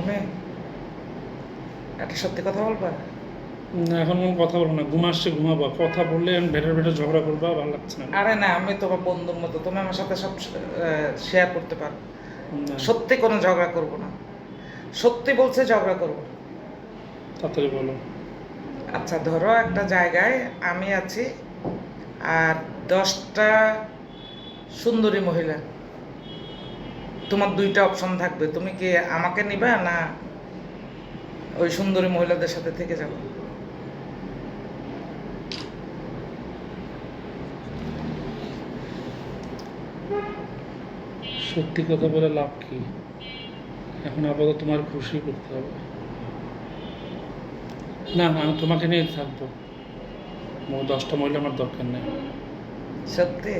তুমি একটা সত্যি কথা বলবা? না, এখন কোনো কথা বলবো না, ঘুম আসছে, ঘুমাবো। কথা বললে আমি ভেটার ভেটার ঝগড়া করবা, ভালো লাগছে না। আরে না, আমি তোমার বন্ধুর মতো, তুমি আমার সাথে সব শেয়ার করতে পারো। না, সত্যি কোনো ঝগড়া করব না, সত্যি বলছে ঝগড়া করব না। তাড়াতাড়ি বলো। আচ্ছা ধরো একটা জায়গায় আমি আছি আর 10টা সুন্দরী মহিলা, তোমার 2টা অপশন থাকবে, তুমি কি আমাকে নিবা না ওই সুন্দরী মহিলাদের সাথে থেকে যাবো? সত্যি কথা বলে লাভ কি? এখন আপাতত তোমার খুশি করতে হবে। না, আমি তোমাকে নিয়ে থাকবো। 10টা মহিলা আমার দরকার নেই। সত্যি?